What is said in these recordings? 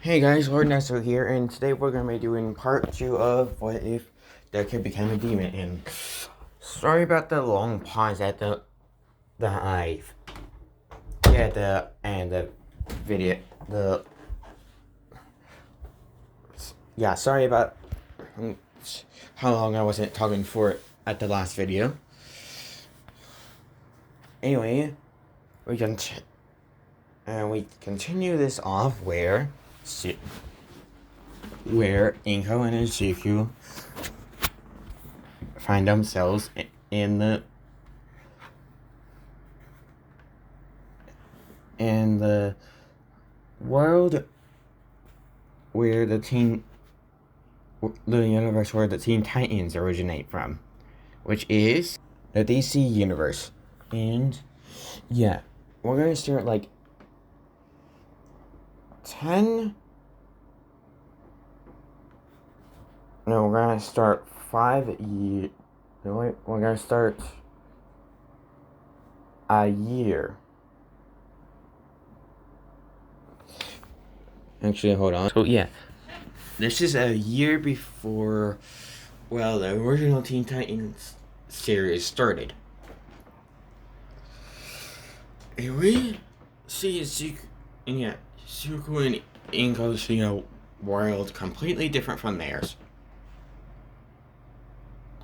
Hey guys, Lord Nestor here, and today we're gonna be doing part 2 of What If Deku Became a Demon. And sorry about the long pause at the hive. Yeah, the video sorry about how long I wasn't talking for at the last video. Anyway, we continue this off where Inko and Izuku find themselves in the world where the universe where the Teen Titans originate from, which is the DC universe. And yeah, we're gonna start like 10. No, we're gonna start 5 years. No, wait, we're gonna start a year. Actually, hold on. So yeah, this is a year before, well, the original Teen Titans series started. And we see Zuko and Inko see a world completely different from theirs.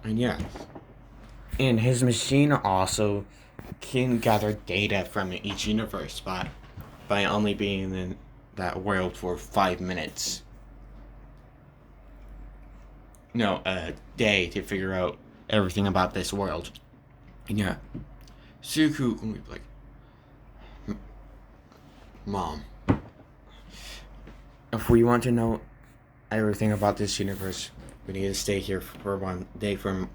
And yeah, and his machine also can gather data from each universe by only being in that world for 5 minutes. No, a day to figure out everything about this world. And yeah, Suku will be like, Mom, if we want to know everything about this universe, we need to stay here for 1 day for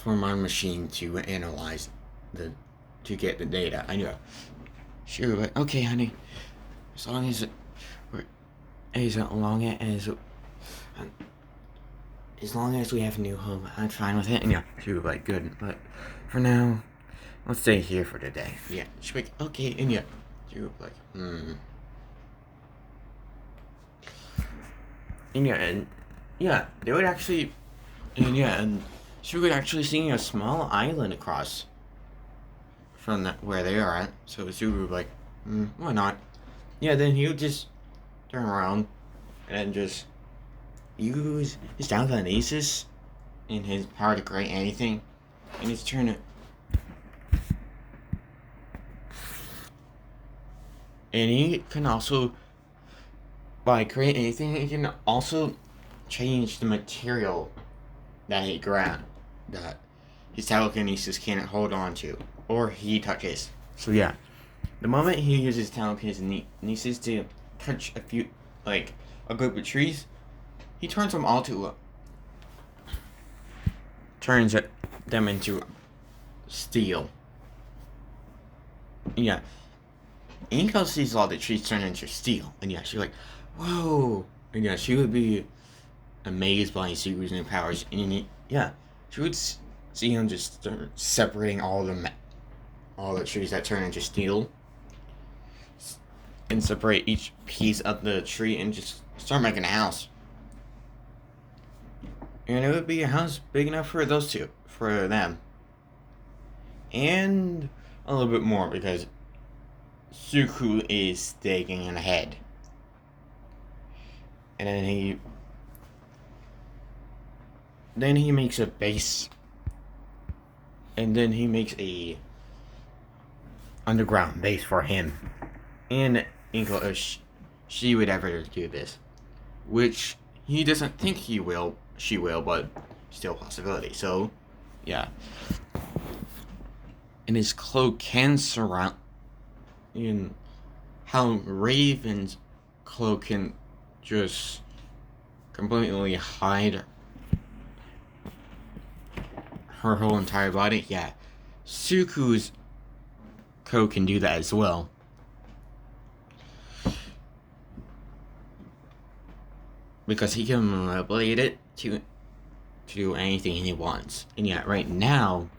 my machine to analyze to get the data. I know. Sure, but okay, honey. As long as we have a new home, I'm fine with it. And yeah, she was like, good. But for now, let's stay here for today. Yeah, she was like, okay. And yeah, she was like, And yeah, they would actually, and she would actually see a small island across from where they are at. So Subaru would be like, why not? Yeah, then he would just turn around and just use his telekinesis in his power to create anything, and he's turn it. And he can also, by creating anything, he can also change the material that he grabbed, that his telekinesis can't hold on to, or he touches. So yeah, the moment he uses telekinesis to touch a group of trees, he turns them into steel. Yeah, Inko sees all the trees turn into steel, and yeah, she's like, whoa, and yeah, she would be amazed by Subaru's new powers, and yeah, she would see him just start separating all the trees that turn into steel, and separate each piece of the tree and just start making a house. And it would be a house big enough for for them. And a little bit more, because Suku is digging ahead. And then he makes a base. And then he makes a underground base for him. And Inko, she would ever do this, which he doesn't think she will, but still a possibility. So, yeah. And his cloak can surround, in how Raven's cloak can just completely hide her whole entire body. Yeah, Suku's cloak can do that as well. Because he can manipulate it to do anything he wants. And yet, right now,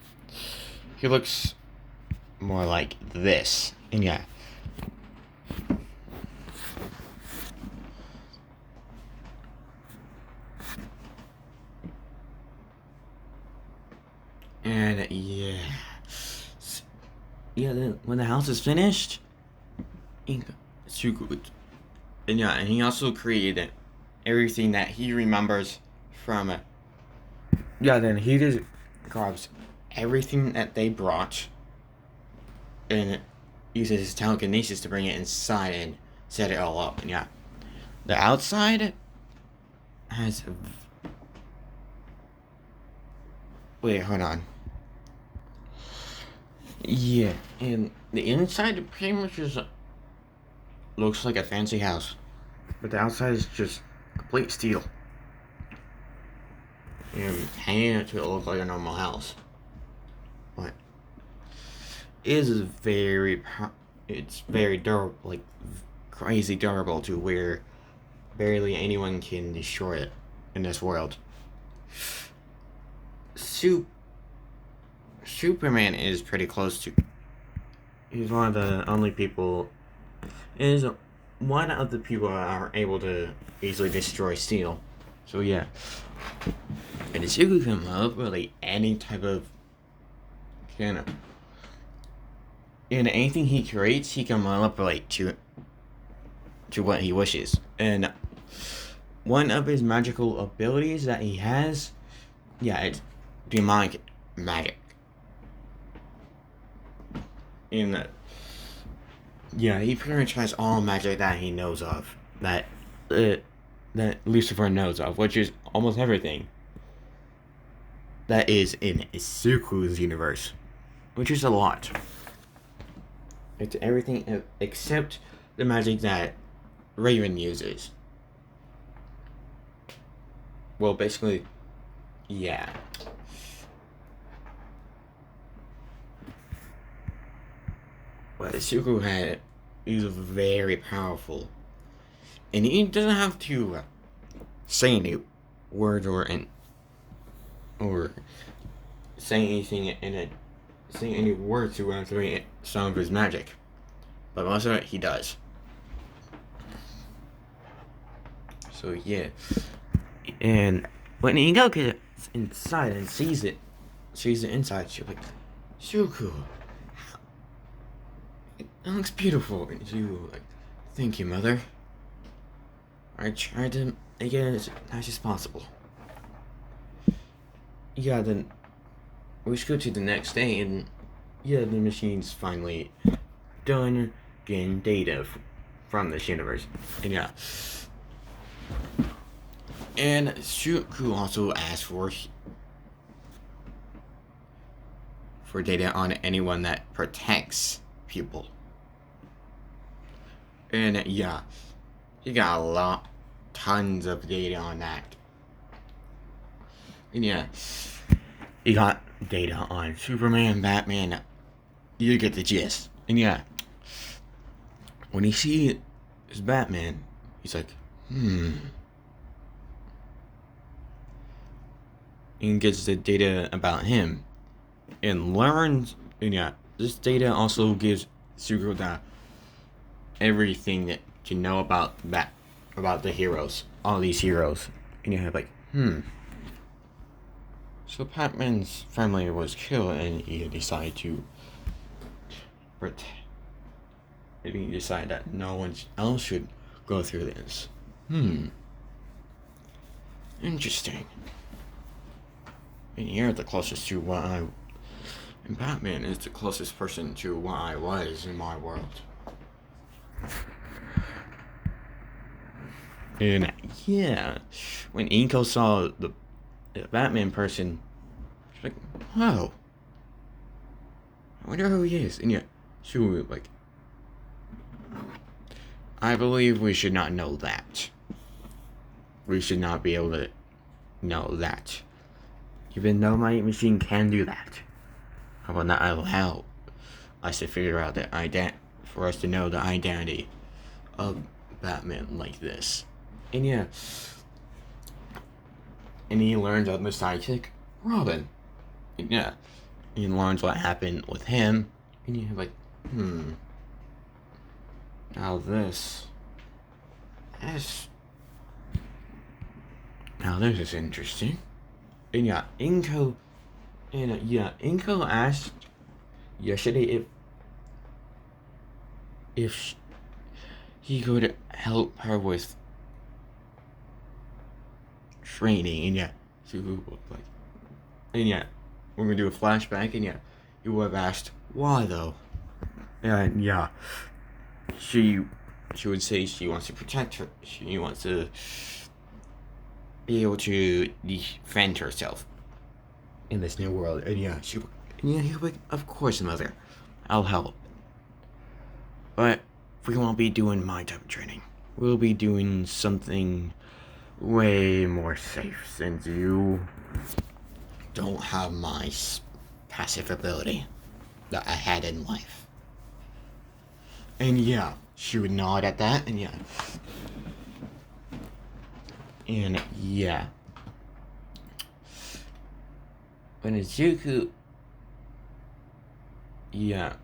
he looks more like this. And yeah, And yeah. Yeah, then when the house is finished, Suku, and yeah, and he also created everything that he remembers from it. Yeah, then he just grabs everything that they brought and uses his telekinesis to bring it inside and set it all up. And yeah, the outside has. Wait, hold on. Yeah, and the inside pretty much just looks like a fancy house, but the outside is just complete steel. And hanging it to look like a normal house. But it is it's very durable, like crazy durable to where barely anyone can destroy it in this world. Superman is pretty close to. He's one of the only people. Is one of the people that are able to easily destroy steel. So yeah, and Suku can love really any type of kind of. In anything he creates, he can manipulate to what he wishes. And one of his magical abilities that he has, yeah, it's demonic magic. In yeah, he pretty much has all magic that he knows of, that Lucifer knows of, which is almost everything that is in Suku's universe, which is a lot. It's everything except the magic that Raven uses. Well, basically, yeah. Well, Suku is very powerful, and he doesn't have to say any words or say anything say any words to activate some of his magic, but most of it he does. So yeah, and when Ingo gets inside and sees the inside, she's like, Suku, it looks beautiful. And she like, thank you, mother. I tried to make it as nice as possible. Yeah, then we should go to the next day, and yeah, the machine's finally done getting data from this universe. And yeah. And Shuku also asked for data on anyone that protects people. And yeah, he got tons of data on that. And yeah, he got data on Superman, Batman. You get the gist. And yeah, when he sees Batman, he's like, and gets the data about him and learns. And yeah, this data also gives Sukuda everything that to know about the heroes, all these heroes. And you have like, so Batman's family was killed, and he decided to protect. Maybe he decided that no one else should go through this. Interesting. And you're the closest to what I. And Batman is the closest person to what I was in my world. And yeah, when Inko saw the Batman person, she's like, "Wow, I wonder who he is." And yeah, she was like, "I believe we should not know that. We should not be able to know that. Even though my machine can do that, I will not allow us to figure out for us to know the identity of Batman like this." And yeah, and he learns of the sidekick, Robin. And yeah, he learns what happened with him, and you're like, now this is interesting. And yeah, Inko And yeah, Inko asked yesterday if he could help her with training, and yeah, she would like, and yeah, we're gonna do a flashback, and yeah, you would have asked why though, and yeah, she she would say she wants to protect her, she wants to be able to defend herself in this new world, and yeah, he was like, of course, mother, I'll help, but we won't be doing my type of training. We'll be doing something way more safe since you don't have my passive ability that I had in life. And yeah, she would nod at that, and yeah. And yeah. When Izuku. Yeah.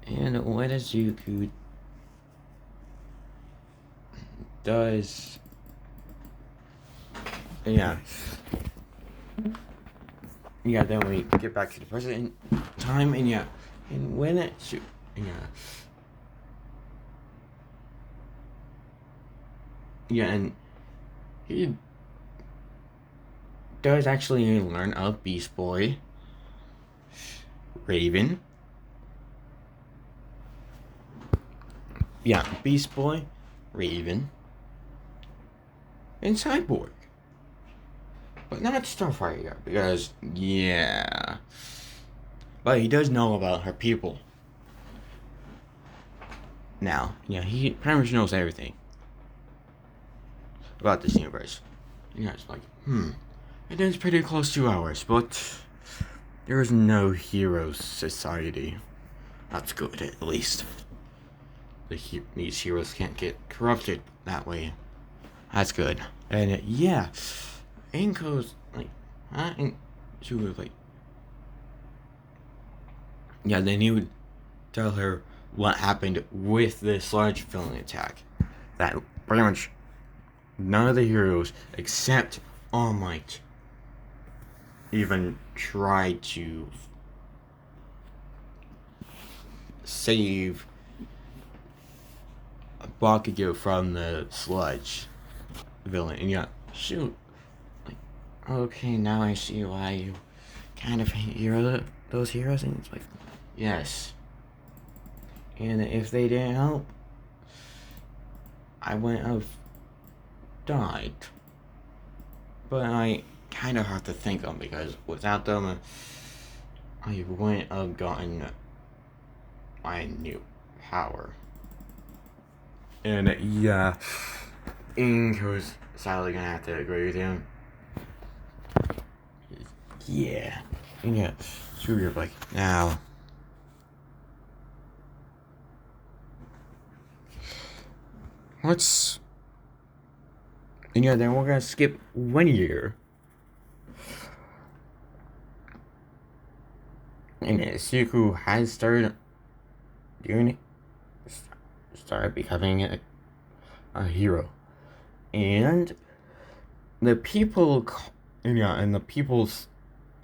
And when Izuku does. Yeah. Yeah, then we get back to the present time, and yeah. And when it. Yeah. Yeah, and he does actually learn of Beast Boy, Raven. Yeah, Beast Boy, Raven, and Cyborg. But not Starfire yet, because, yeah. But he does know about her people. Now, yeah, he pretty much knows everything about this universe. And yeah, it's like, it is pretty close to ours, but there is no heroes society. That's good, at least. These heroes can't get corrupted that way. That's good. And yeah, Inko's like, huh? And she was like, yeah, then he would tell her what happened with this large villain attack. That pretty much none of the heroes except All Might even tried to save Bakugo from the sludge villain. And yeah, shoot. Like, okay, now I see why you kind of hate those heroes. And it's like, yes. And if they didn't help, I wouldn't have died. But I kind of have to thank them, because without them, I wouldn't have gotten my new power. And yeah, Inko's sadly gonna have to agree with him. Yeah. And yeah, so you're like, now. And yeah, then we're gonna skip 1 year. And Suku has started becoming a hero. And the people, and the people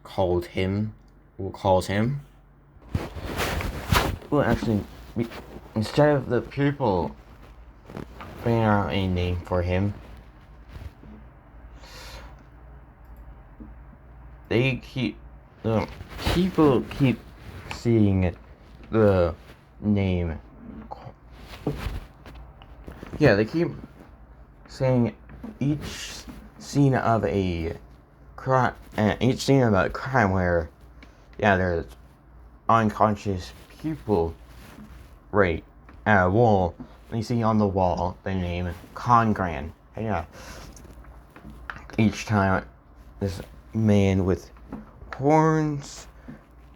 calls him. Well, actually, instead of the people figuring out a name for him, people keep seeing the name. Yeah, they keep saying each scene of a crime, where, yeah, there's unconscious people right at a wall. You see on the wall the name Congran. And yeah, each time this man with horns,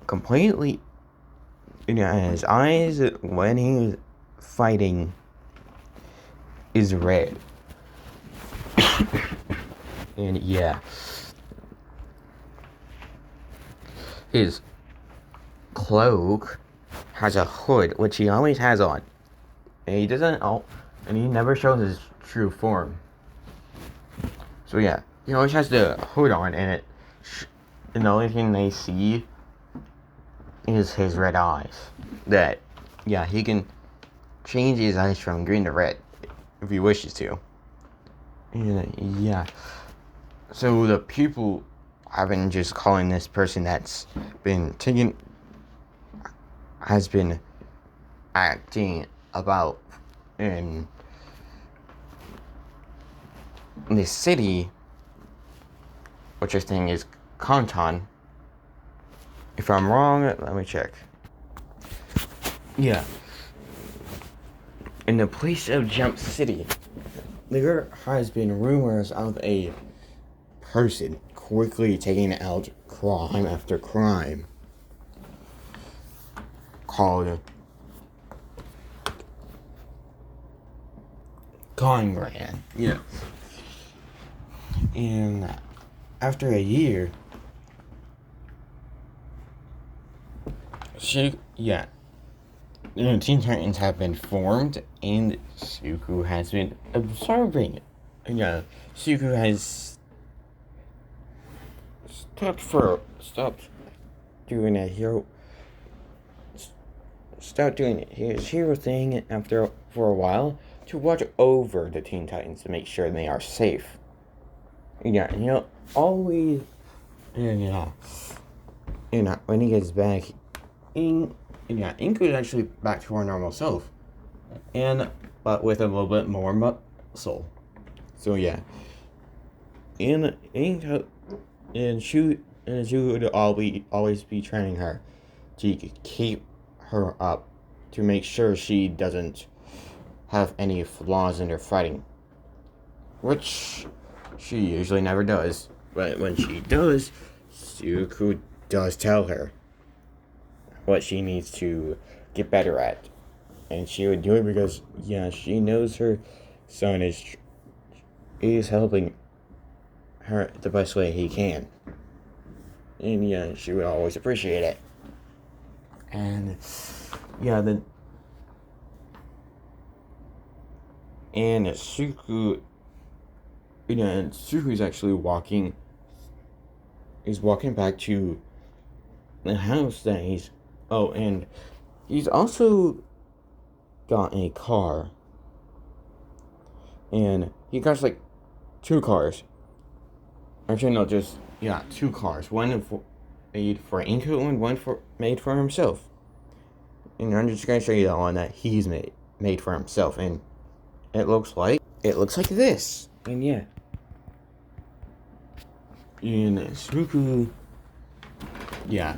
completely, and his eyes when he's fighting is red. And yeah, his cloak has a hood, which he always has on, and he never shows his true form. So yeah, he always has the hood on, and and the only thing they see is his red eyes. That, yeah, he can change his eyes from green to red if he wishes to. And, yeah. So the people have been just calling this person that's been taken, has been acting about in this city, which I think is Kanton. If I'm wrong, let me check. Yeah. In the place of Jump City, there has been rumors of a person quickly taking out crime after crime called Conran. Yeah. And after a year, Teen Titans have been formed, and Suku has been absorbing it. Yeah, Suku has stopped doing a hero. Stopped doing his hero thing for a while to watch over the Teen Titans to make sure they are safe. Yeah, always. Yeah. When he gets back, Ink is actually back to her normal self, but with a little bit more muscle. So yeah, Ink she would always be training her to keep her up to make sure she doesn't have any flaws in her fighting, which she usually never does. But when she does, Suku does tell her what she needs to get better at. And she would do it because, yeah, she knows her son is helping her the best way he can. And, yeah, she would always appreciate it. And, yeah, and Suku, Suku's actually walking back to the house that and he's also got a car. And he got like 2 cars. Actually, no, just, yeah, 2 cars. One made for Inko and one made for himself. And I'm just gonna show you the one that he's made for himself. And it looks like this. And yeah. And Suku, yeah.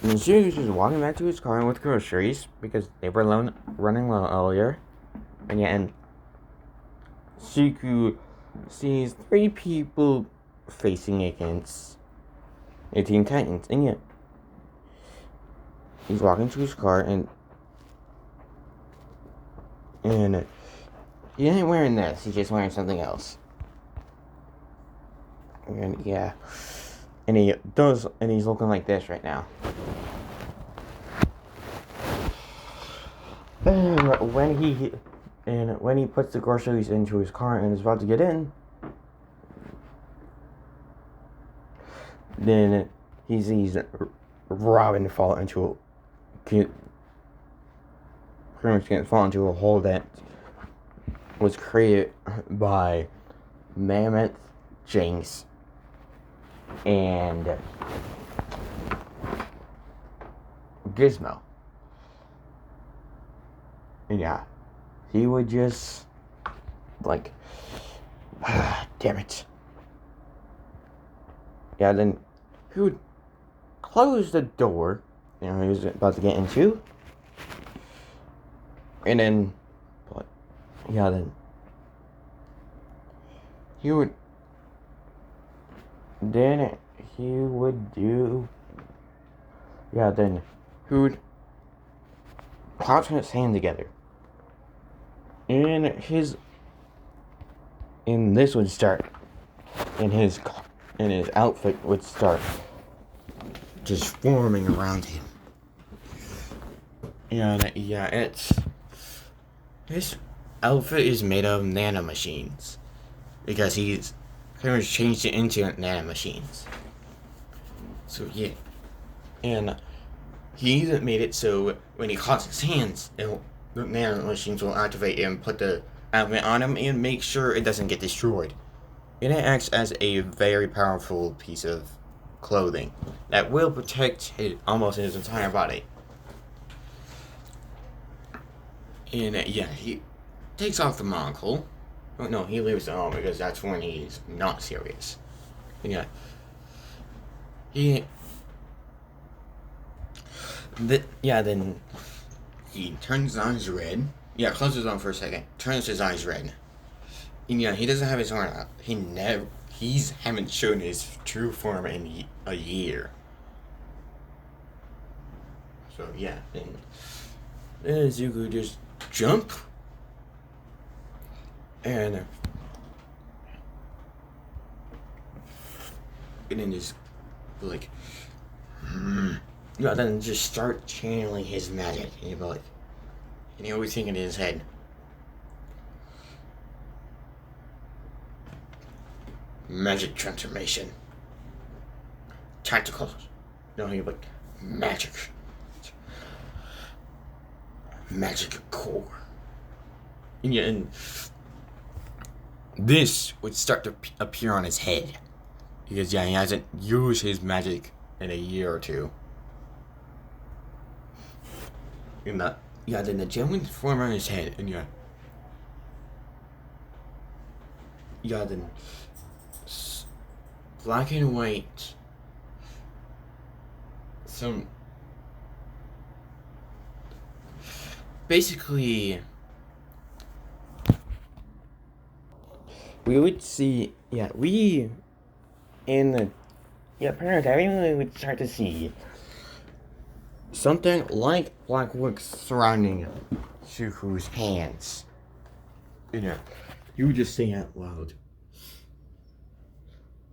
And Suku's just walking back to his car with groceries because they were running low earlier. And yeah, and Suku sees 3 people facing against the Teen Titans. And yeah, he's walking to his car and he ain't wearing this. He's just wearing something else. And yeah, and he's looking like this right now. And when he puts the groceries into his car and is about to get in, then he sees Robin fall into a hole that was created by Mammoth, Jinx, and Gizmo. Yeah, he would just like, damn it. Yeah, then he would close the door, he was about to get into, and then, then he would crouch his hand together. And this would start, and his outfit would start just forming around him. His outfit is made of nanomachines because he's pretty much changed it into nanomachines. So yeah, and he even made it so when he caught his hands, the nano machines will activate and put the element on him and make sure it doesn't get destroyed. And it acts as a very powerful piece of clothing that will protect almost his entire body. And yeah, he takes off the monocle. Oh, no, he leaves it on because that's when he's not serious. And yeah, he. Then he turns his eyes red. Yeah, closes them for a second. Turns his eyes red. And yeah, he doesn't have his horn out. He's haven't shown his true form in a year. So yeah, then Zuko just jump and then just like yeah, then just start channeling his magic. And he'll be like, and he always thinking in his head, magic transformation, tactical. No, he'll be like, magic core. And yeah, and this would start to appear on his head because yeah, he hasn't used his magic in a year or two. And then the gem would form on his head, and then black and white. Some basically we would see apparently we would start to see something like black wick surrounding Zuko's hands. You would just say out loud,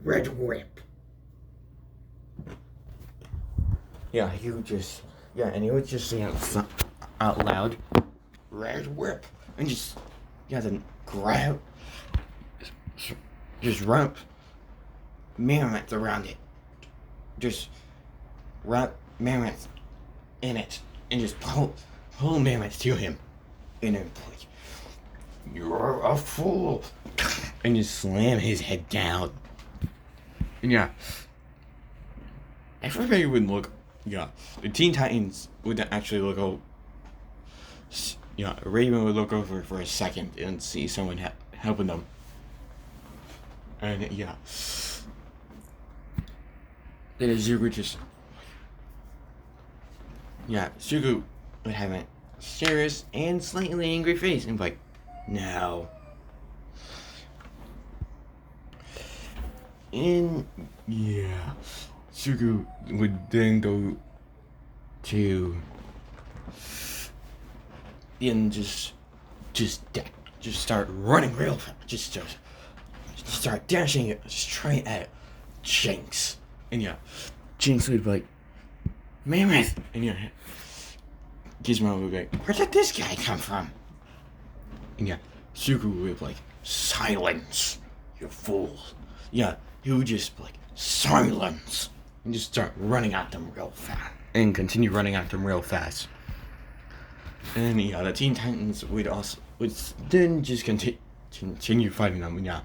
Red Whip. Yeah, he would just say out loud, Red Whip, and then grab, just wrap Mammoth around it, just wrap Mammoth in it, and just pull Mammoth to him, and then like, you're a fool, and just slam his head down, and yeah, everybody would look. Yeah, the Teen Titans would actually look over. Yeah, Raven would look over for a second and see someone helping them. And yeah, then Zuko Zuko would have a serious and slightly angry face and be like, no. And yeah, Zuko would then go to and just start running real fast. Just start dashing it straight at Jinx. And yeah, Jinx would be like, Mammoth! And yeah, Gizmo would be like, where did this guy come from? And yeah, Zuko would be like, silence, you fool. Yeah, he would just be like, silence! And just start running at them real fast. And continue running at them real fast. And yeah, the Teen Titans would then just continue fighting them. Yeah,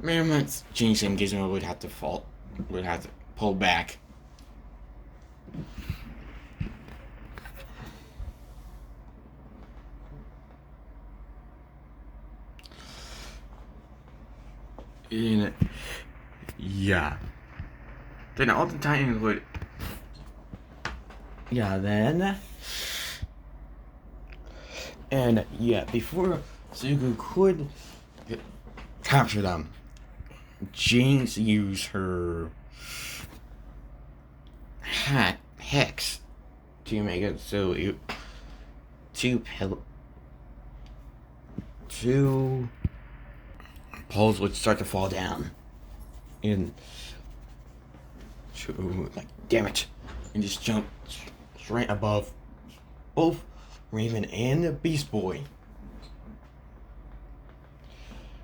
Mammoth, Jinx, and Gizmo would have to pull back. And yeah, then all the Titans would. Yeah, then. And yeah, before Zuko could capture them, Jinx used her hex to make it so two poles would start to fall down. And like, damn it, and just jump straight above both Raven and the Beast Boy.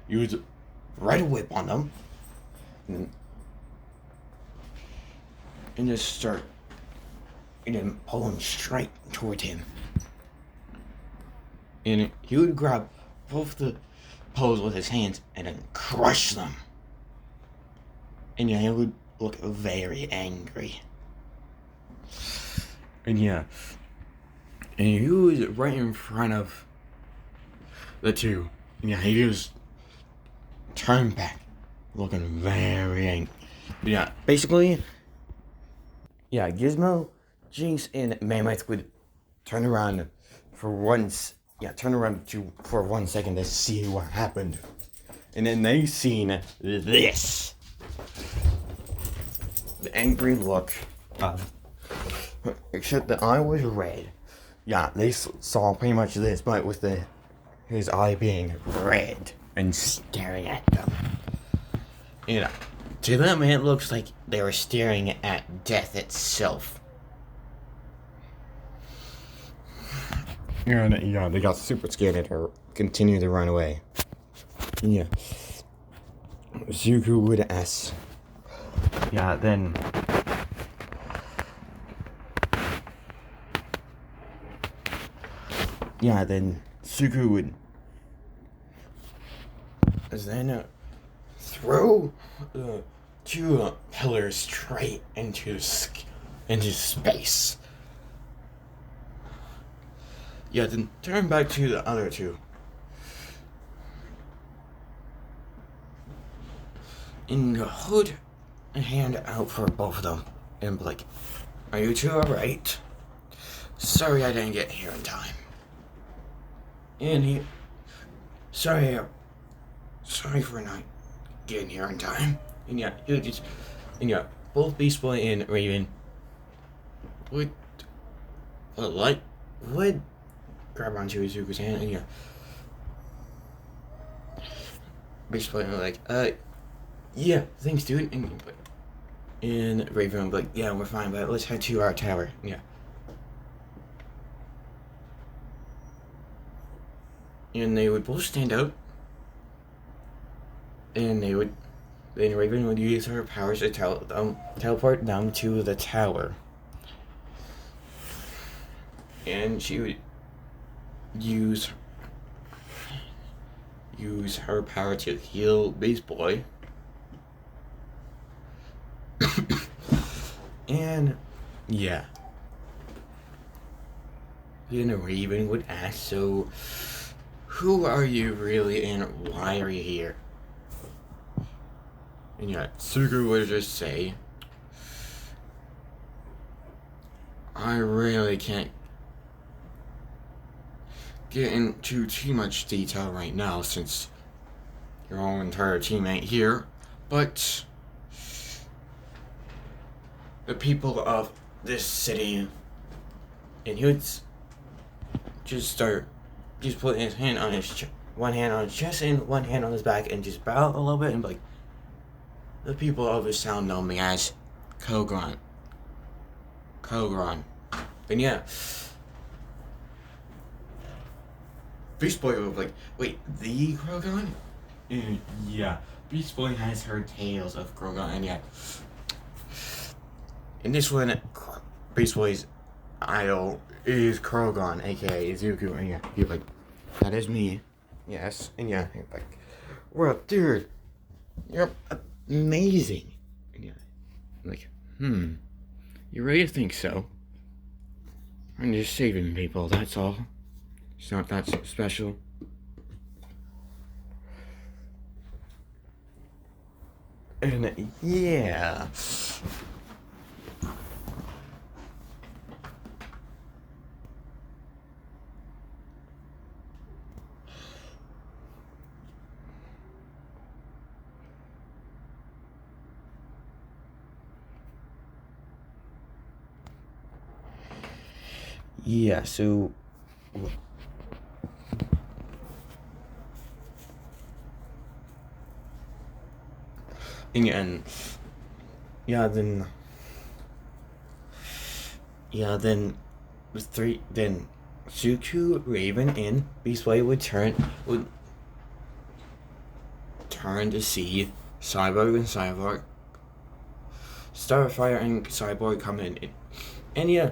Use Red Whip on them. and just start and then pulling straight toward him. And he would grab both the poles with his hands and then crush them. And he would look very angry. And and he was right in front of the two. And he just turned back, looking very angry. Basically, Gizmo, Jinx, and Mammoth would turn around for for 1 second to see what happened. And then they seen this. The angry look. Except the eye was red. They saw pretty much this, but with his eye being red and staring at them. To them it looks like they were staring at death itself. They got super scared and continued to run away. Zuko would ask. Then Zuko would throw the two pillars straight into space. Then turn back to the other two. And hold a hand out for both of them. And be like, are you two alright? Sorry I didn't get here in time. And sorry for not getting here in time. And both Beast Boy and Raven would grab onto Izuku's hand and Beast Boy would like, thanks dude. And Raven would be like, yeah, we're fine, but let's head to our tower. And they would both stand up. And then Raven would use her powers to teleport down to the tower. And she would use her power to heal Beast Boy. And then Raven would ask, so who are you really and why are you here? And Zuko would just say, I really can't get into too much detail right now since your whole entire team ain't here, but the people of this city, and he would just put his hand on one hand on his chest and one hand on his back and just bow a little bit and be like, the people of this town know me as Kogron. And Beast Boy would be like, wait, the Krogon? And Beast Boy has heard tales of Krogon, and in this one, Beast Boy's idol is Krogon, aka Zuko, and you're like, that is me. Yes, and you're like, well, dude, you're amazing. And I'm like, you really think so? I'm just saving people, that's all. It's not that special. And so then Zuko, Raven, and Beast Boy would turn to see Cyborg and Starfire and Cyborg come in. And yeah,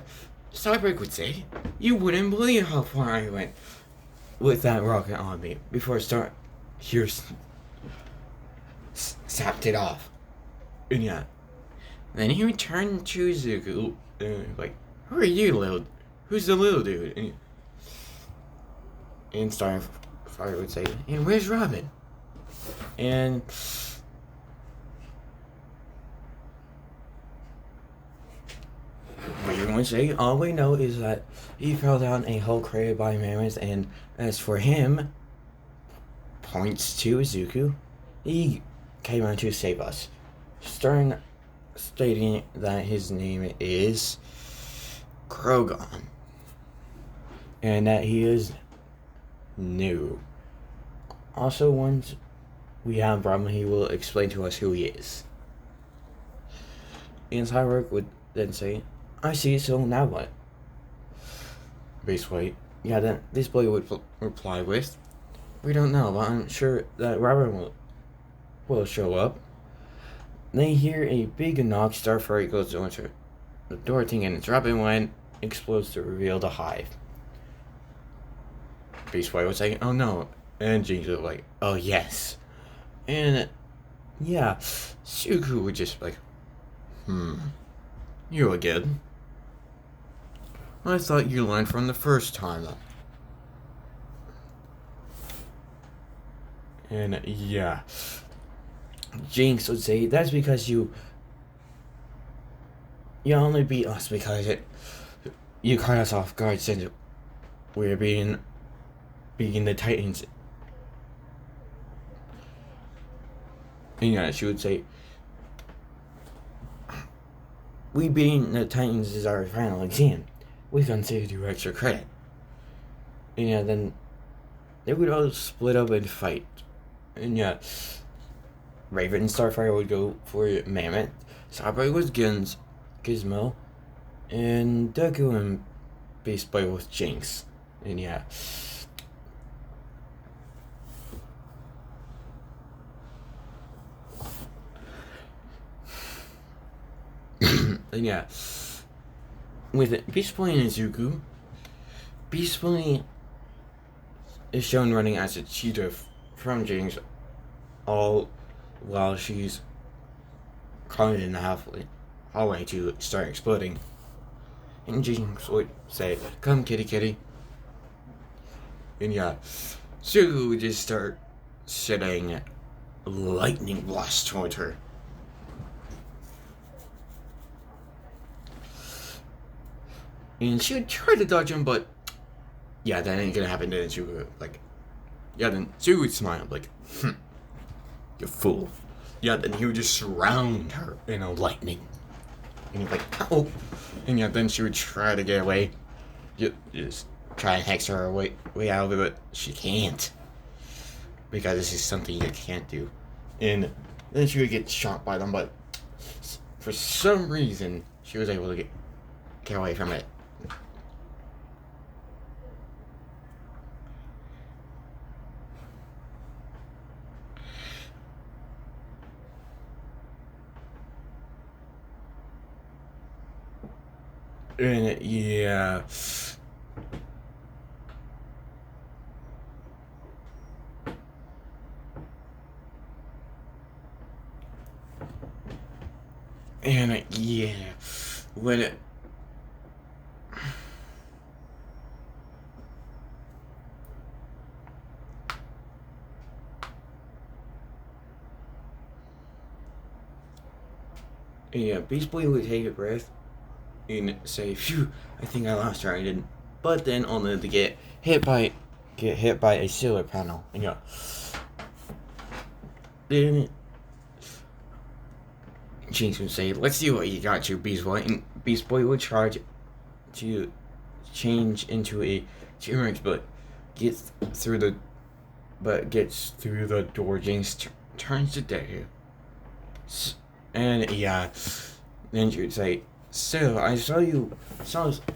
Cyborg would say, "You wouldn't believe how far I went with that rocket on me before Star here sapped it off." And yeah, then he returned to Zuko and like, "Who are you, who's the little dude?" And Starfire would say, "And where's Robin?" And we would say, all we know is that he fell down a hole created by mammoths, and as for him, points to Zuko, he came on to save us. Stern stating that his name is Krogon, and that he is new. Also, once we have Brahma, he will explain to us who he is. And Cyborg would then say, "I see, so now what?" Basically, yeah, then this boy would reply with, "We don't know, but I'm sure that Robin will show up." They hear a big knock. Starfire goes to enter the door thing, and it's Robin when it explodes to reveal the hive. Beast Boy would say, "Oh no," and Jinx would like, "Oh yes." And yeah, Zuko would just be like, "You again? I thought you learned from the first time." And yeah, Jinx would say, "That's because you only beat us because you caught us off guard since we were being the Titans." And yeah, she would say, "We being the Titans is our final exam. We consider you extra credit." And yeah, then they would all split up and fight. And yeah, Raven and Starfire would go for Mammoth. Cyborg was Gizmo. And Deku and Beast Boy was Jinx. And yeah. And yeah, with Beast Boy and Zuko, Beast Boy is shown running as a cheetah from Jinx, all while she's caught in the hallway to start exploding. And Jinx would say, "Come, kitty, kitty." And yeah, Zuko would just start sending lightning blasts towards her. And she would try to dodge him, but yeah, that ain't gonna happen. Then she would then she would smile like, "You fool." Yeah, then he would just surround her in a lightning. And he'd be like, "Oh." And yeah, then she would try to get away. Just try and hex her way out of it, but she can't. Because this is something you can't do. And then she would get shot by them, but for some reason, she was able to get away from it. And yeah. And yeah, when it. Yeah, Beast Boy would take a breath and say, "Phew, I think I lost her." I didn't. But then only to get hit by a solar panel. And yeah. Then Jinx would say, "Let's see what you got to, Beast Boy." And Beast Boy would charge to change into a T-Rex, but gets through the door. Jinx turns to Deku. And yeah, then she would say, "So I saw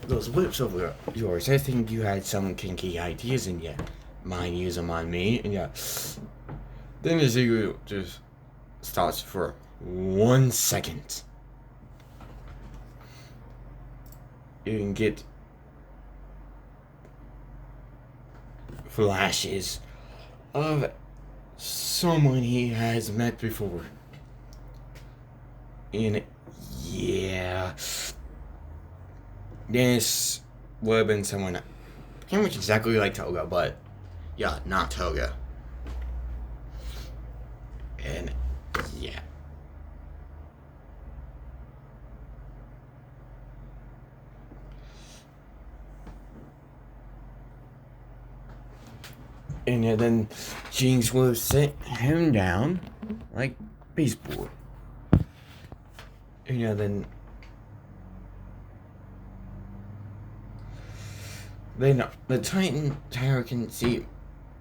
those lips of yours. I think you had some kinky ideas, and yeah, mind use them on me." And yeah, then Zuko just stops for 1 second, you can get flashes of someone he has met before. And yeah, this would have been someone pretty much exactly like Toga, but yeah, not Toga. And yeah. And yeah, then Jinx will sit him down like baseball. And yeah, then the Titan Tower can see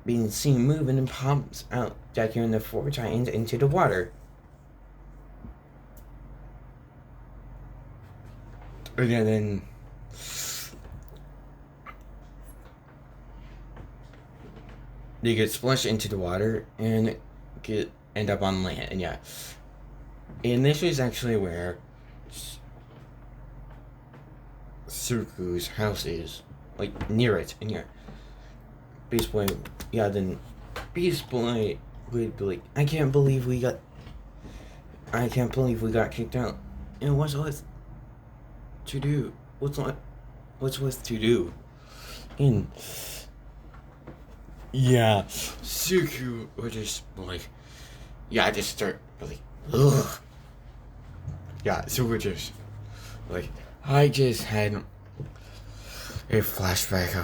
being seen moving and pops out, jacking the 4 Titans into the water. And yeah, then they get splashed into the water and end up on land. And yeah, and this is actually where Suku's house is, like near it. And yeah, Beast Boy, yeah, then Beast Boy would be like, I can't believe we got kicked out. And what's left to do? What's left to do? And yeah, Suku would just like, yeah, just start like, ugh. Yeah, Suku just like, I just had a flashback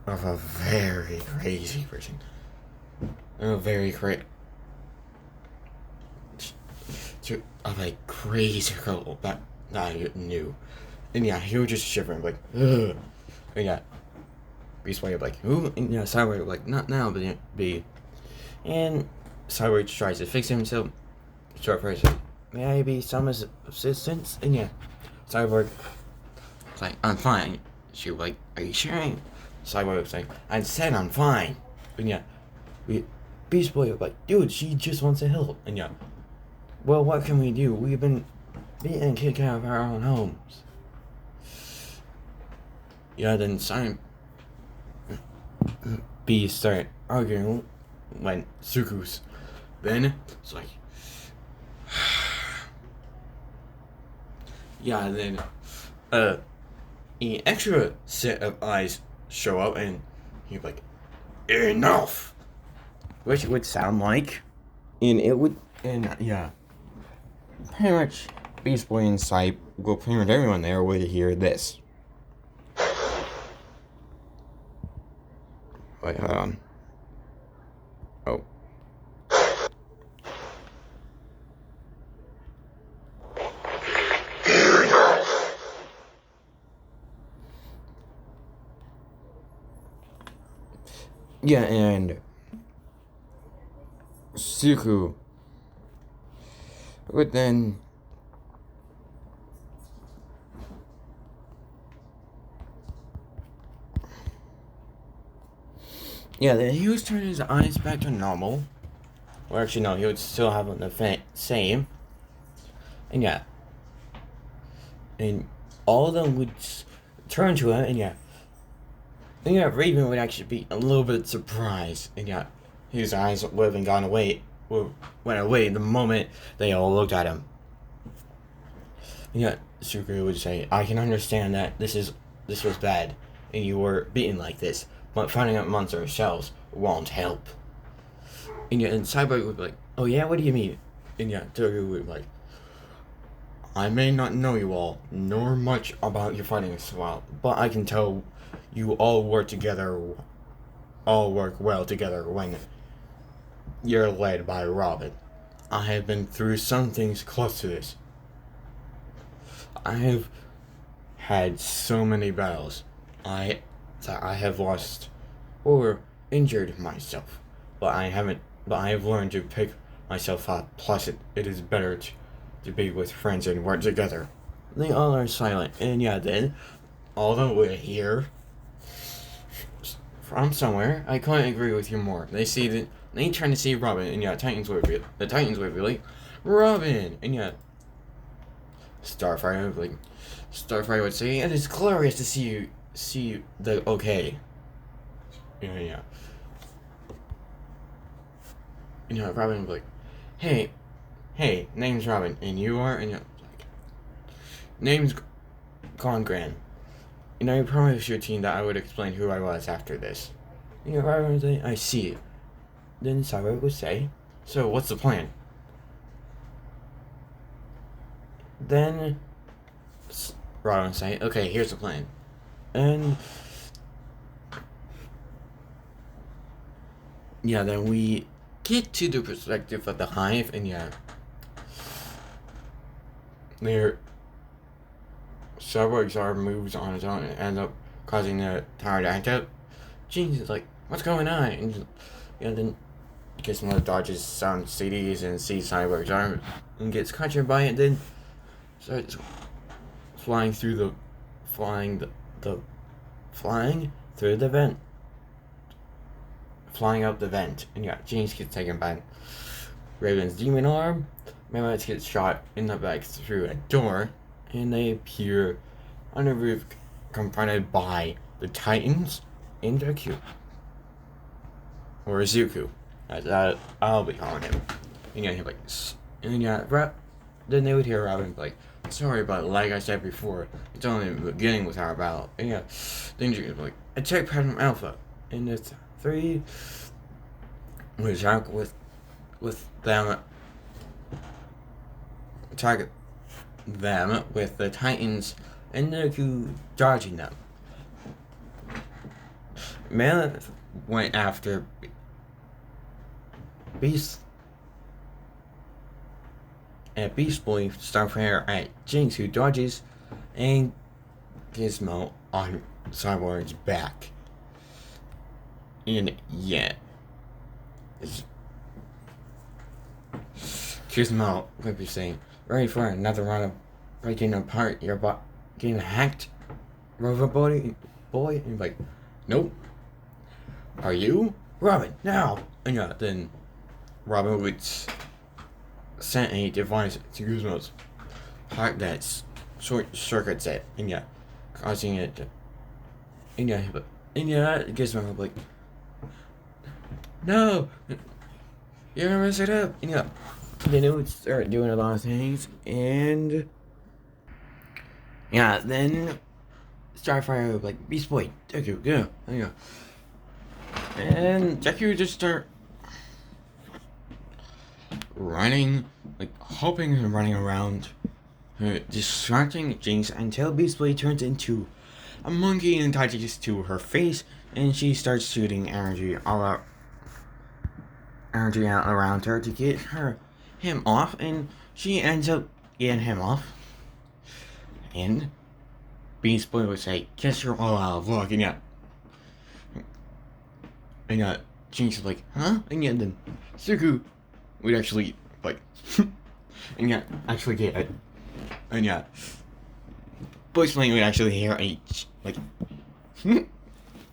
of a very crazy person. A very of a crazy girl that I knew. And yeah, he would just shiver and be like, ugh. And yeah, Beast Boy would be like, ooh, and yeah, Cyborg would be like, not now, but be. And Cyborg tries to fix himself. Short person, may I be some assistance? And yeah, Cyborg was like, I'm fine. She was like, are you sure? Cyborg was like, I said I'm fine. And yeah, Beast Boy was like, dude, she just wants to help. And yeah, well, what can we do? We've been beaten and kicked out of our own homes. Yeah, then Beast started arguing when Suku's. Then it's like, yeah, then an extra set of eyes show up and he'd be like, enough! Which it would sound like, and it would, and yeah, pretty much Beast Boy and well, pretty much everyone there would hear this. Wait, hold on. Oh. Yeah, and Suku would then then he would turn his eyes back to normal. Or actually, no, he would still have the same. And yeah. And all of them would turn to him, and yeah. And yeah, Raven would actually be a little bit surprised. And yeah, his eyes would have went away the moment they all looked at him. And yeah, Suku would say, I can understand that this was bad, and you were beaten like this, but finding out monster shells won't help. And yeah, and Cyborg would be like, oh yeah, what do you mean? And yeah, Toru would be like, I may not know you all, nor much about your fighting style, but I can tell you all work well together when you're led by Robin. I have been through some things close to this. I have had so many battles that I have lost or injured myself, but I have learned to pick myself up. Plus, it is better to be with friends and work together. They all are silent, and yeah, then all of them would hear from somewhere. I couldn't agree with you more. They trying to see Robin, and yeah, the Titans would be like, Robin, and yeah, Starfire would be like, Starfire would say, "It is glorious to see the okay." Yeah. Robin would be like, hey, name's Robin, and you are, and like, name's Gran. I promised your team that I would explain who I was after this. Robin would say, I see. Then Cyborg would say, so what's the plan? Then Robin would say, okay, here's the plan. And then we get to the perspective of the Hive, and their Cyborg's arm moves on its own and ends up causing the tower to act up. Jinx is like, what's going on? And then Gizmo dodges some CDs and sees Cyborg's arm and gets captured by it, then starts flying through the vent. Flying up the vent. And Jinx gets taken by Raven's demon arm. Mammoth gets shot in the back through a door, and they appear on a roof confronted by the Titans and deku. Or Zuko, as I'll be calling him. And he's like, then they would hear Robin like, sorry, but like I said before, it's only the beginning with our battle. And then she's like, attack Pattern Alpha. And it's 3 we attack with them. Attack them with the Titans and Deku dodging them. Mammoth went after Beast and Beast Boy Starfire at Jinx, who dodges, and Gizmo on Cyborg's back. And Gizmo would be saying, ready for another round of breaking apart your getting hacked, Robot Boy? And he's like, nope. Are you? Robin, now! And then Robin would send a device to Gizmo's heart that short circuits it, and causing it to, Gizmo would be like, no! You're gonna mess it up! And then it would start doing a lot of things, and then Starfire would be like, Beast Boy, Deku, go! And Deku would just start running, like hopping and running around, distracting Jinx until Beast Boy turns into a monkey and attaches to her face, and she starts shooting energy out around her to get him off, and she ends up getting him off. And Beast Boy would say, guess you're all out of luck, and Jinx is like, huh? And then Suku would actually, like, and actually get it. And Boy's Flame would actually hear a, like,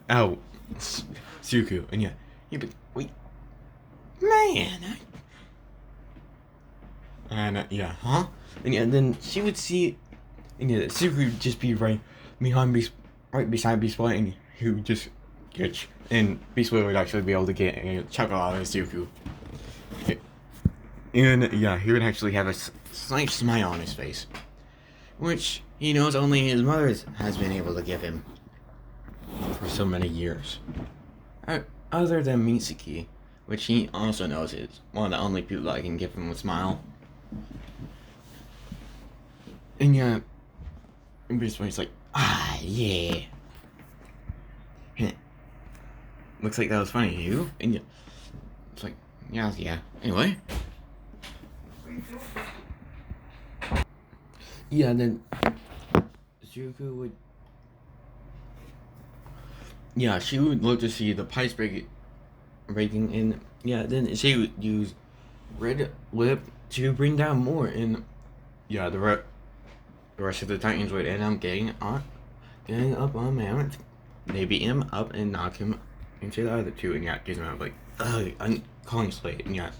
oh, Suku. And he'd be, wait, man. And huh? And then she would see, and Suku would just be right beside Beast Boy, and he would just get, and Beast Boy would actually be able to get a chuckle out of Suku. And he would actually have a slight smile on his face, which he knows only his mother has been able to give him for so many years. Other than Mitsuki, which he also knows is one of the only people that can give him a smile. And Beast Boy's like, yeah. Looks like that was funny to you. And it's like, yeah. Anyway. Then Zuko would, she would look to see the pipes breaking, and then she would use Red Lip to bring down more, and the rest of the Titans would end up getting up on Mammoth. They beat him up and knock him into the other two, and Gizmo would be like, I'm calling Slade, and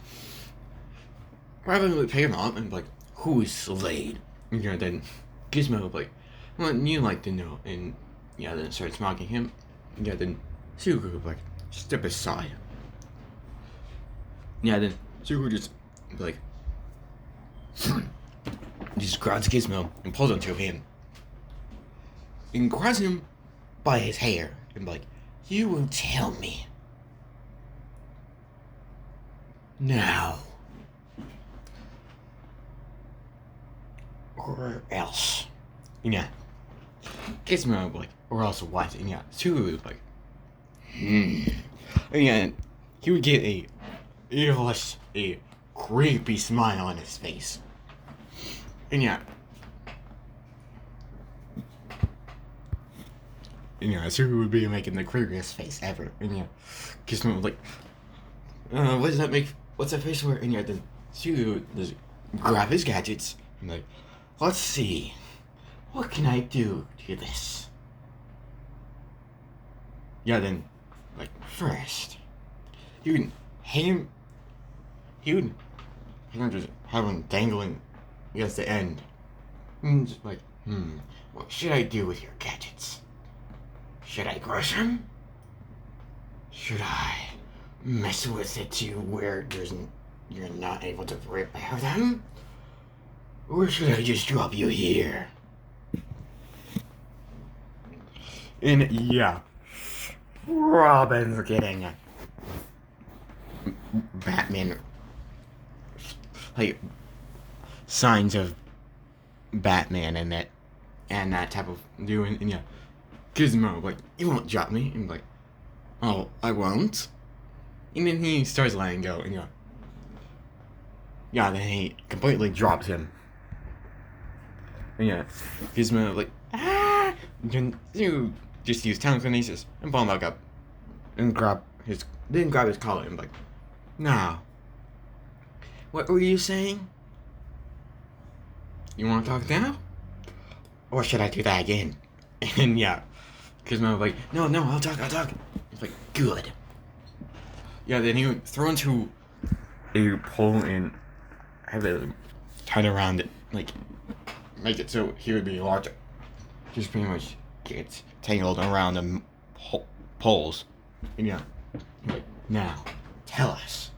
Robin would pick him up and be like, who is Slade? And then Gizmo would be like, what you like to know? And yeah, then starts mocking him. Yeah, then Sugu like step aside. Yeah, then Sugu just like just grabs Gizmo and pulls onto him. And grabs him by his hair and like, you will tell me. Now. Or else. Yeah. Gizmo like, or else what? And yeah, Sugu like, And yeah, he would get a creepy smile on his face. And yeah. And yeah, Sugu would be making the creepiest face ever. And yeah, Gizmo would like, what does that make? What's that face for? And yeah, then Sugu would just grab his gadgets and like, let's see, what can I do to this? Yeah, then, like, first, he would just have him dangling against the end. And just like, what should I do with your gadgets? Should I crush them? Should I mess with it to where you're not able to repair them? Or should I just drop you here? And yeah, Robin's getting Batman, like, signs of Batman and that type of doing. And yeah, Gizmo like, you won't drop me. And like, oh, I won't. And then he starts letting go. And yeah, then he completely drops him. And yeah, Gizmo like, you just use telekinesis and pull him back up, and grab his collar and like, now, what were you saying? You want to talk now, or should I do that again? And yeah, Gizmo like, no, I'll talk. It's like, good. Yeah, then he would throw into a pole and have it turn around it, like, make it so he would be larger. Just pretty much gets tangled around the poles. And yeah, like, now, tell us.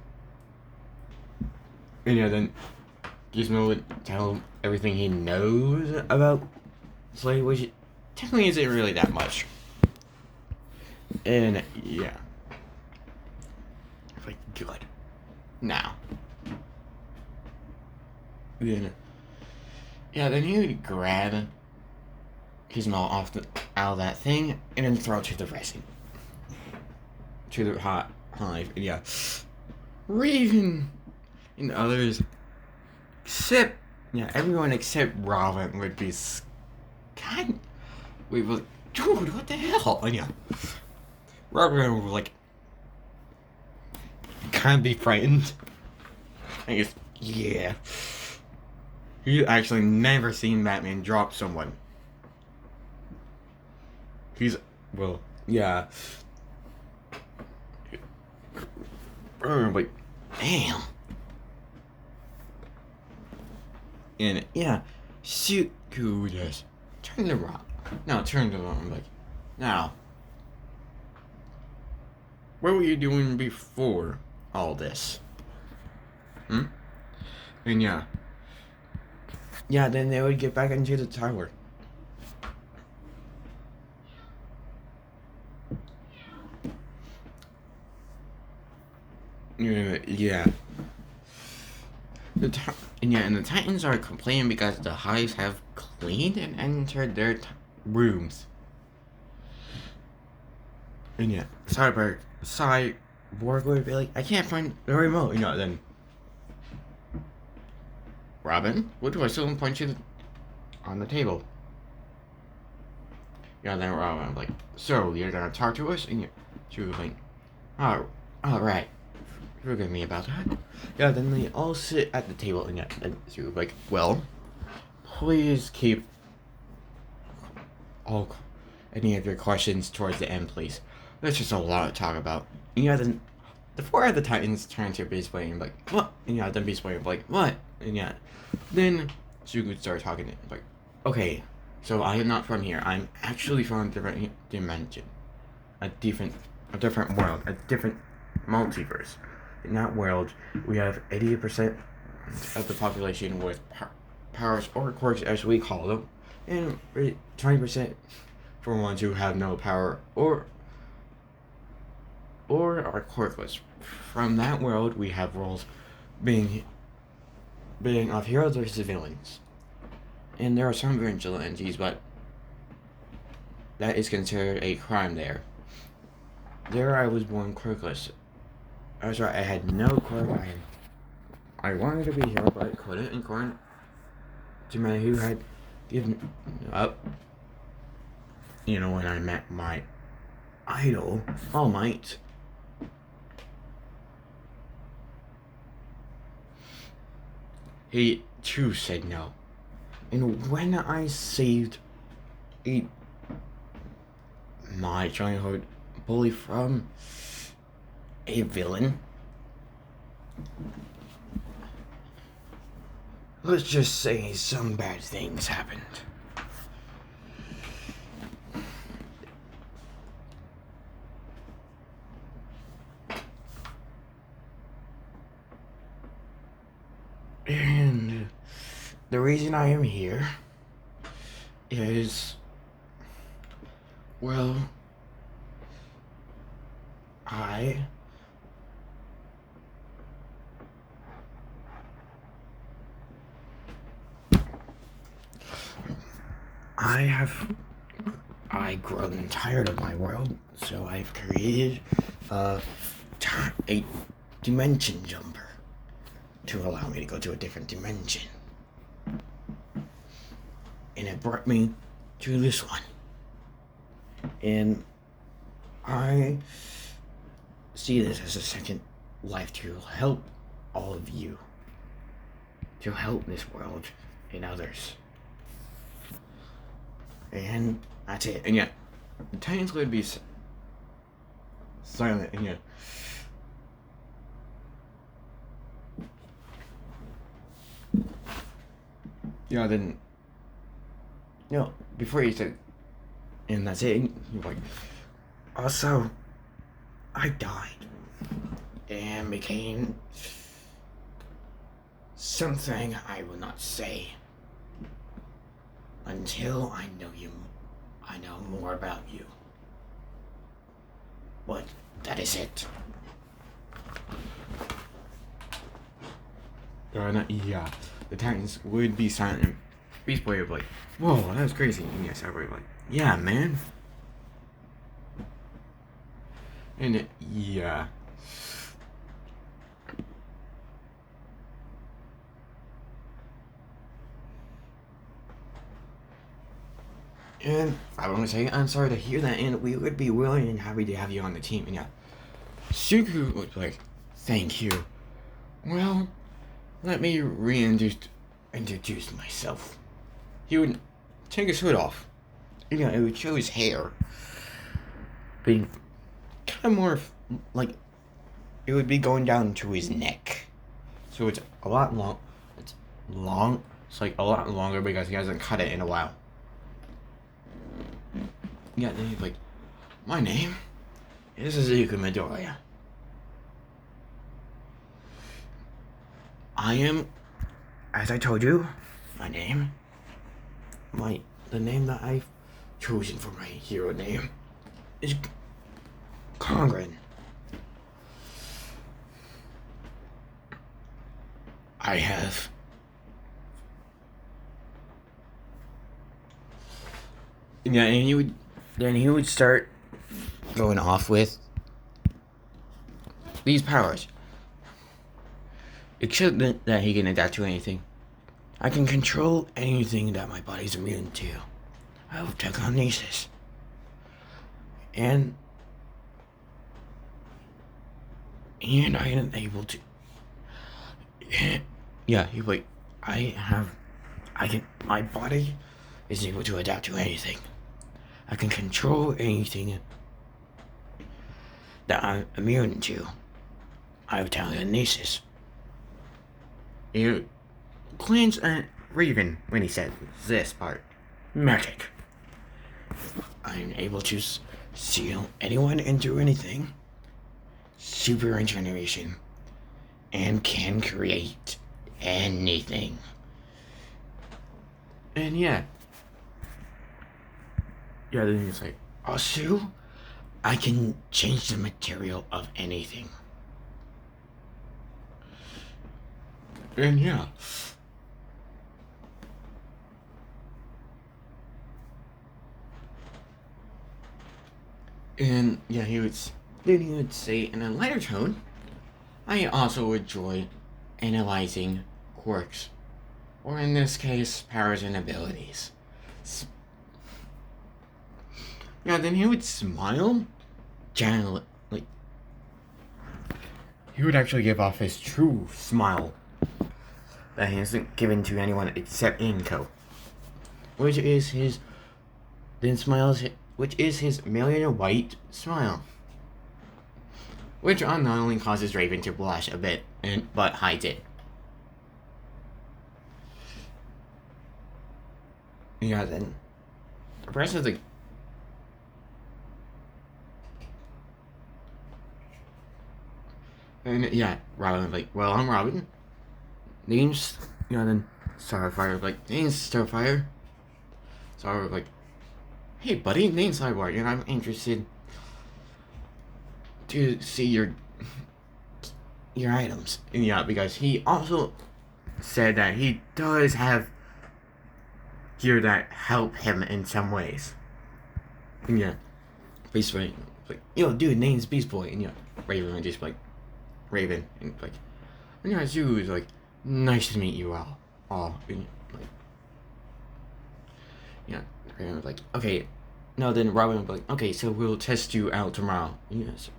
And yeah, then Gizmo would tell him everything he knows about Slade, which technically isn't really that much. And yeah. Like, good. Now. Then, yeah, then he would grab Gizmo out of that thing and then throw it to the resin. To the hot hive. And yeah. Raven and others, everyone except Robin would be we were like, dude, what the hell? And yeah. Robin would like kind of be frightened. I guess, yeah. He actually never seen Batman drop someone. Yeah. Like, damn. And yeah, Suku just turned around. Like, now, what were you doing before all this? And yeah, then they would get back into the tower. Yeah. And the Titans are complaining because the hives have cleaned and entered their rooms. And yeah, Cyborg would be like, I can't find the remote. Then Robin, what do I still point you on the table? Yeah, then Robin like, so you're gonna talk to us? And she was like, oh, all right. Forgive me about that. Yeah, then they all sit at the table and she was like, well, please keep any of your questions towards the end, please. There's just a lot to talk about. And then the four of the Titans turn to Beast Boy and like, what? And then Beast Boy like, what? And then Sugu started talking like, okay, So I am not from here. I'm actually from a different dimension, a a different world, a different multiverse. In that world, we have 80% of the population with powers or quirks, as we call them, and 20% for ones who have no power or are quirkless. From that world, we have roles being of heroes versus villains, and there are some vigilantes, but that is considered a crime there. There, I was born quirkless. I was right. I had no quirk. I wanted to be a hero, but I couldn't. And according to man who had given up, when I met my idol, All Might. He too said no. And when I saved my childhood bully from a villain, let's just say some bad things happened. And the reason I am here is, well, I grown tired of my world, so I've created a dimension jumper to allow me to go to a different dimension. And it brought me to this one. And I see this as a second life to help all of you, to help this world and others. And that's it. And yeah, the Titans would be silent. And then, before he said, and that's it, he's like, also, I died and became something I will not say until I know more about you. But that is it. Yeah, the Titans would be silent, and Beast Boy would be like, whoa, that was crazy. And yes, I would be like, yeah, man. And yeah. And I want to say I'm sorry to hear that, and we would be willing and happy to have you on the team. And yeah, Suku would be like, thank you. Well, let me introduce myself. He would take his hood off. It would show his hair being kind of more like it would be going down to his neck. So it's a lot long. It's long. It's like a lot longer because he hasn't cut it in a while. Yeah, then he's like, my name is Izuku Midoriya. I am, as I told you, my name, the name that I've chosen for my hero name is Kongren. I have yeah, and he would start going off with these powers. Except that he can adapt to anything. I can control anything that my body's immune to. I have telekinesis. And I am able to. Yeah, my body is able to adapt to anything. I can control anything that I'm immune to. I have telekinesis. He cleans Raven when he said this part. magic. I'm able to seal anyone into anything. Super regeneration. And can create anything. And yeah. Yeah, then he's like, also, I can change the material of anything. And yeah. And yeah, he would say in a lighter tone, I also enjoy analyzing quirks, or in this case, powers and abilities. Yeah, then he would smile, generally, like he would actually give off his true smile that he hasn't given to anyone except Inko, which is his million white smile, which unknowingly causes Raven to blush a bit, but hides it. Yeah, then the rest of the and yeah, Robin like, well, I'm Robin. Name's then Starfire like, name's Starfire. Starfire like, hey buddy, name's Cyborg, and I'm interested to see your items. And yeah, because he also said that he does have gear that help him in some ways. And yeah, basically like, dude, name's Beast Boy, and yeah, Raven and just like Raven and like, and yeah, Zuko is like, nice to meet you all, and like, yeah, Raven was like, okay, no, then Robin would be like, okay, so we'll test you out tomorrow. Yes.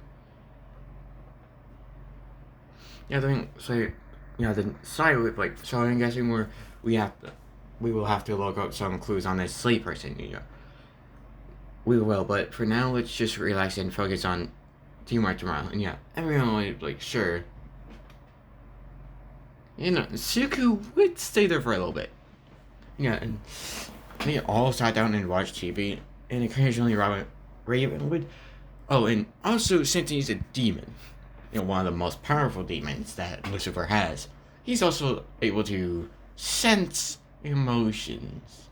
Yeah, then so yeah, then Sai would like, so I'm guessing we will have to look up some clues on this sleep person. We will, but for now, let's just relax and focus on teamwork tomorrow. And yeah, everyone was like, sure. Suku would stay there for a little bit. Yeah, and they all sat down and watched TV, and occasionally Raven would. Oh, and also, since he's a demon, one of the most powerful demons that Lucifer has, he's also able to sense emotions.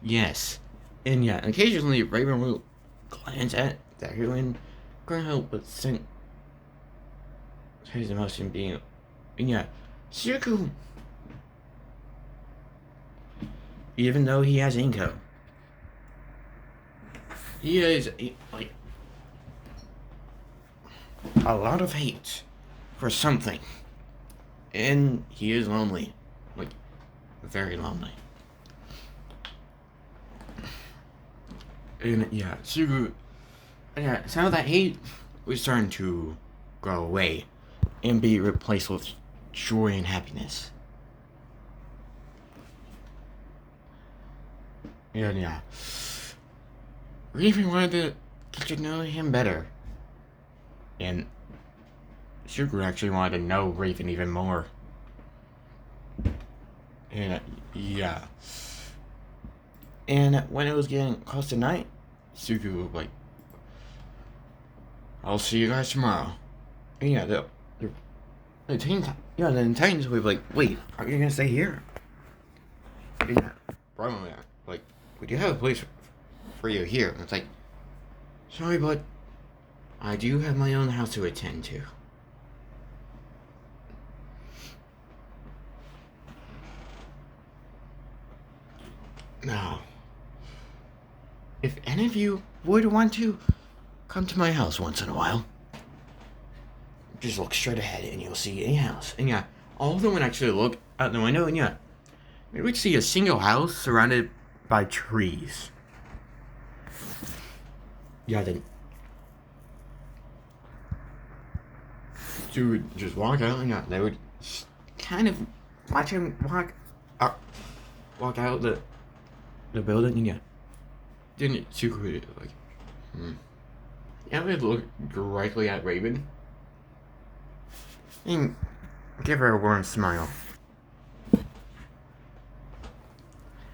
Yes. And yeah, occasionally Raven will glance at Deku and couldn't help but sense his emotion being. And yeah, Suku, even though he has Inko, he has like a lot of hate for something, and he is lonely, like very lonely. And yeah, Sugu, yeah, some of that hate was starting to go away and be replaced with joy and happiness. And yeah, Raven wanted to get to know him better. And Sugu actually wanted to know Raven even more. And yeah. And when it was getting close to night, Suku was like, I'll see you guys tomorrow. And yeah, the Titans would be like, wait, are you gonna stay here? Yeah, probably not. Like, we do have a place for you here. And it's like, sorry, but I do have my own house to attend to. Now, if any of you would want to come to my house once in a while, just look straight ahead and you'll see a house. And yeah, all of them would actually look out the window, and yeah, we would see a single house surrounded by trees. Yeah, then you would just walk out, and yeah, they would kind of watch him walk out the building, and yeah, didn't Tsuku like, yeah, we'd look directly at Raven and give her a warm smile.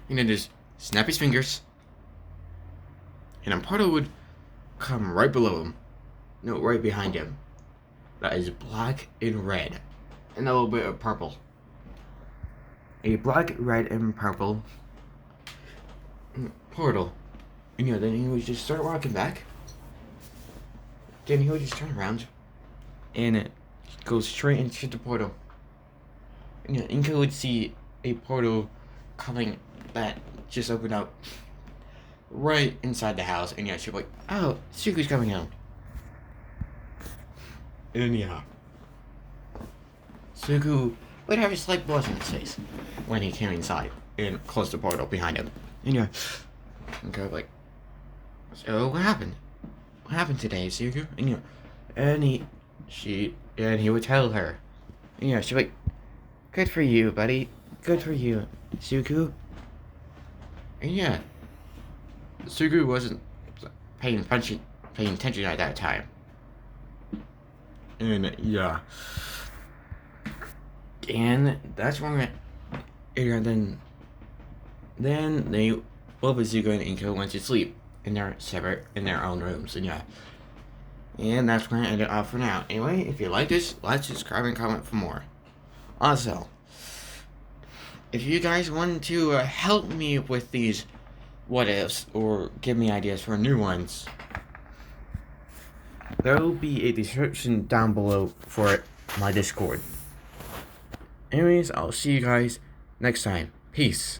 And then just snap his fingers, and a portal would come right below him. No, right behind him. That is black and red. And a little bit of purple. A black, red, and purple portal. And then he would just start walking back. Then he would just turn around and go straight into the portal. And Inka would see a portal coming that just opened up right inside the house. And she'd be like, oh, Suku's coming home. And Suku would have a slight blush on his face when he came inside and closed the portal behind him. And go like, so what happened? What happened today, Suku? And he would tell her. And she'd be like, good for you, buddy. Good for you, Suku. And Suku wasn't paying attention at that time. And and that's when then they both Zuko and Inko went to sleep in their own rooms. And that's where I ended off for now. Anyway, if you like this, like, subscribe, and comment for more. Also, if you guys want to help me with these what ifs or give me ideas for new ones, there will be a description down below for my Discord. Anyways, I'll see you guys next time. Peace.